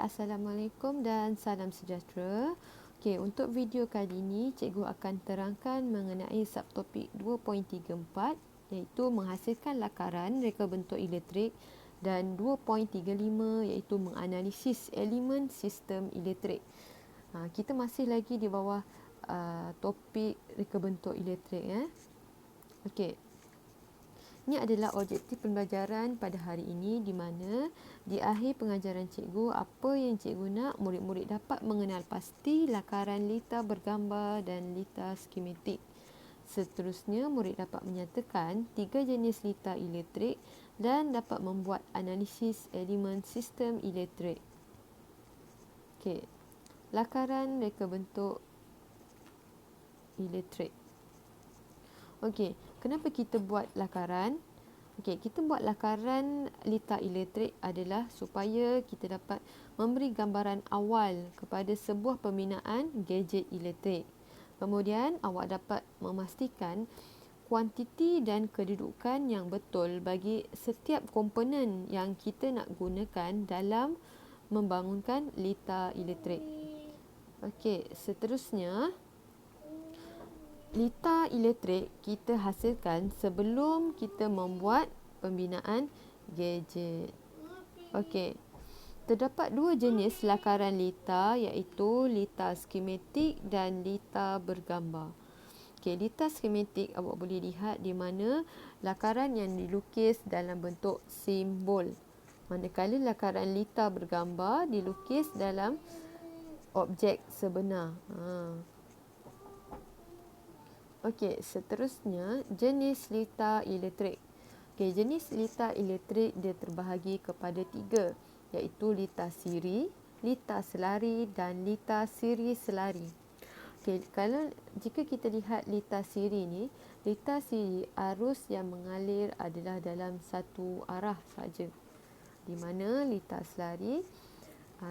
Assalamualaikum dan salam sejahtera. Okey, untuk video kali ini, cikgu akan terangkan mengenai subtopik 2.34 iaitu menghasilkan lakaran reka bentuk elektrik dan 2.35 iaitu menganalisis elemen sistem elektrik. Kita masih lagi di bawah topik reka bentuk elektrik. Okey. Ini adalah objektif pembelajaran pada hari ini di mana di akhir pengajaran cikgu, apa yang cikgu nak murid-murid dapat mengenal pasti lakaran lita bergambar dan lita skematik. Seterusnya, murid dapat menyatakan 3 jenis lita elektrik dan dapat membuat analisis elemen sistem elektrik. Okey. Lakaran reka bentuk elektrik. Okey, kenapa kita buat lakaran? Okey, kita buat lakaran lita elektrik adalah supaya kita dapat memberi gambaran awal kepada sebuah pembinaan gadget elektrik. Kemudian, awak dapat memastikan kuantiti dan kedudukan yang betul bagi setiap komponen yang kita nak gunakan dalam membangunkan lita elektrik. Okey, seterusnya, lita elektrik kita hasilkan sebelum kita membuat pembinaan gadget. Okey. Terdapat 2 jenis lakaran lita iaitu lita skematik dan lita bergambar. Okey, lita skematik awak boleh lihat di mana lakaran yang dilukis dalam bentuk simbol. Manakala lakaran lita bergambar dilukis dalam objek sebenar. Okey, seterusnya jenis lita elektrik. Okey, jenis lita elektrik dia terbahagi kepada 3 iaitu lita siri, lita selari dan lita siri selari. Okey, jika kita lihat lita siri ni, lita siri arus yang mengalir adalah dalam satu arah saja. Di mana lita selari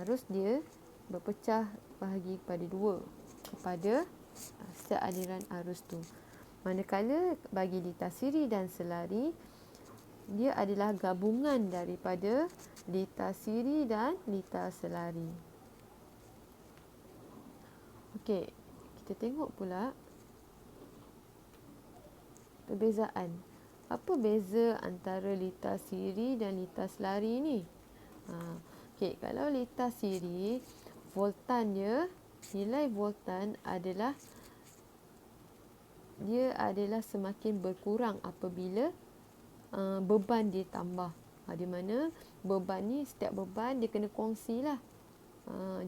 arus dia berpecah bahagi kepada 2 kepada sealiran arus tu. Manakala bagi lita siri dan selari, dia adalah gabungan daripada lita siri dan lita selari. Okey, kita tengok pula perbezaan. Apa beza antara lita siri dan lita selari ni? Okey, kalau lita siri, voltan dia, nilai voltan adalah semakin berkurang apabila beban dia tambah. Di mana beban ni, setiap beban dia kena kongsilah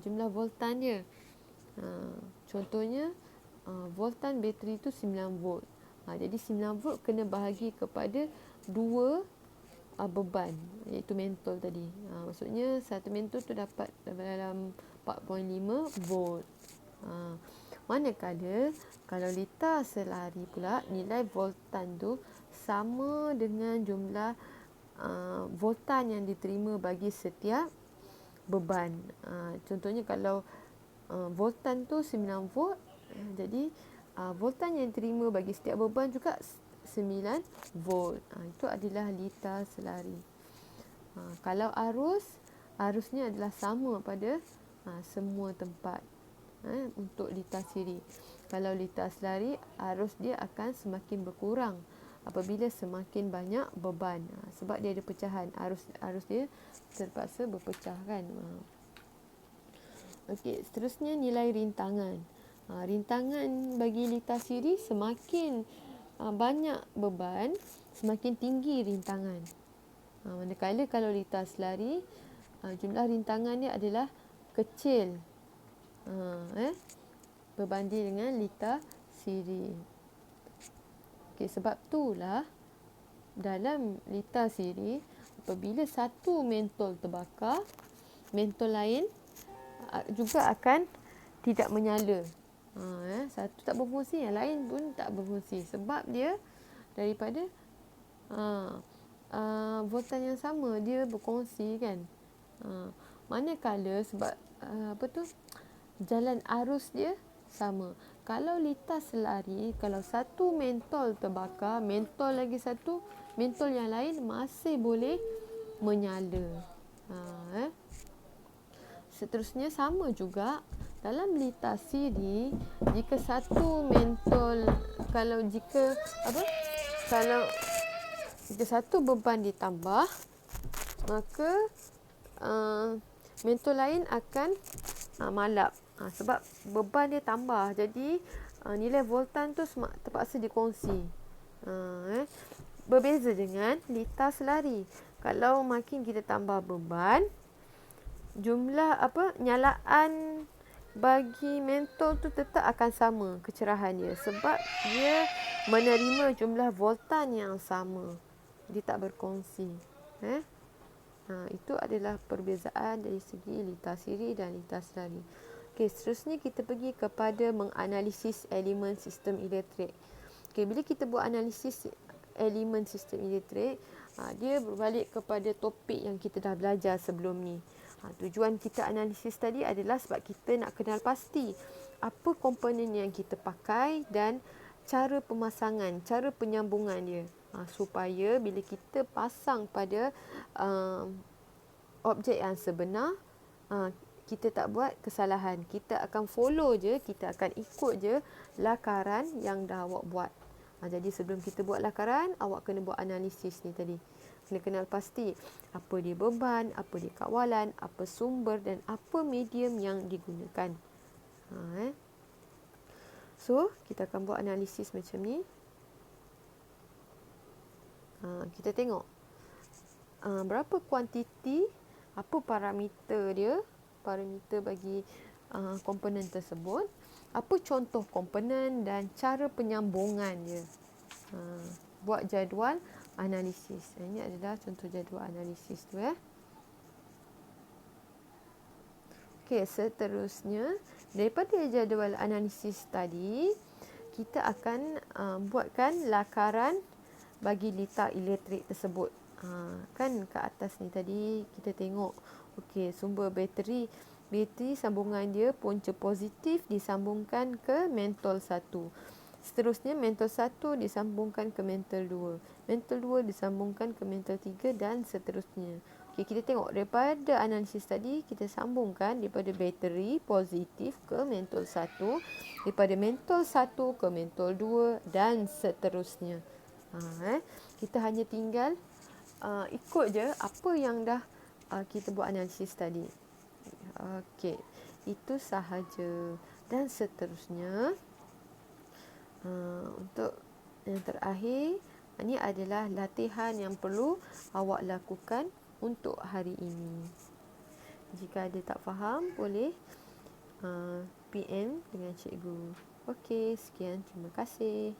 jumlah voltan dia. Contohnya voltan bateri tu 9 volt. Jadi 9 volt kena bahagi kepada 2 beban iaitu mentol tadi. Maksudnya satu mentol tu dapat dalam 4.5 volt. Manakala kalau lita selari pula, nilai voltan tu sama dengan jumlah voltan yang diterima bagi setiap beban. Contohnya kalau voltan tu 9 volt, jadi voltan yang diterima bagi setiap beban juga 9 volt. Itu adalah lita selari. Kalau arusnya adalah sama pada semua tempat. Untuk lita siri. Kalau lita selari, arus dia akan semakin berkurang apabila semakin banyak beban. Sebab dia ada pecahan, arus dia terpaksa berpecah kan. Okey, seterusnya nilai rintangan. Rintangan bagi lita siri semakin banyak beban, semakin tinggi rintangan. Manakala kalau lita selari, jumlah rintangan dia adalah kecil. Berbanding dengan lita siri. Okey, sebab itulah dalam lita siri, apabila satu mentol terbakar, mentol lain juga akan tidak menyala. Satu tak berfungsi, yang lain pun tak berfungsi sebab dia daripada voltan yang sama, dia berkongsi kan. Manakala sebab jalan arus dia sama. Kalau lita selari, kalau satu mentol terbakar, mentol lagi satu, mentol yang lain masih boleh menyala. seterusnya sama juga dalam litar siri, jika satu mentol kalau jika satu beban ditambah, maka mentol lain akan malap. Sebab beban dia tambah, jadi nilai voltan tu terpaksa dikongsi. Berbeza dengan litar selari. Kalau makin kita tambah beban, jumlah nyalaan bagi mentol tu tetap akan sama kecerahan dia, sebab dia menerima jumlah voltan yang sama. Dia tak berkongsi. Itu adalah perbezaan dari segi litar siri dan litar selari. Okey, seterusnya kita pergi kepada menganalisis elemen sistem elektrik. Okey, bila kita buat analisis elemen sistem elektrik, dia berbalik kepada topik yang kita dah belajar sebelum ni. Tujuan kita analisis tadi adalah sebab kita nak kenal pasti apa komponen yang kita pakai dan cara pemasangan, cara penyambungan dia. Supaya bila kita pasang pada objek yang sebenar, kita tak buat kesalahan. Kita akan follow je, kita akan ikut je lakaran yang dah awak buat. Jadi sebelum kita buat lakaran, awak kena buat analisis ni tadi. Kena kenal pasti apa dia beban, apa dia kawalan, apa sumber dan apa medium yang digunakan. So, kita akan buat analisis macam ni. Kita tengok berapa kuantiti, apa parameter dia, parameter bagi komponen tersebut, apa contoh komponen dan cara penyambungan dia. Buat jadual analisis. Ini adalah contoh jadual analisis tu . Okey, seterusnya daripada jadual analisis tadi, kita akan buatkan lakaran bagi litar elektrik tersebut. Kan kat atas ni tadi kita tengok, okey, sumber bateri sambungan dia punca positif disambungkan ke mentol 1. Seterusnya mentol 1 disambungkan ke mentol 2. Mentol 2 disambungkan ke mentol 3 dan seterusnya. Okey, kita tengok daripada analisis tadi, kita sambungkan daripada bateri positif ke mentol 1, daripada mentol 1 ke mentol 2 dan seterusnya. Kita hanya tinggal ikut je apa yang dah kita buat analisis tadi. Okey, itu sahaja. Dan seterusnya, untuk yang terakhir, ini adalah latihan yang perlu awak lakukan untuk hari ini. Jika ada tak faham, boleh PM dengan cikgu. Okey, sekian. Terima kasih.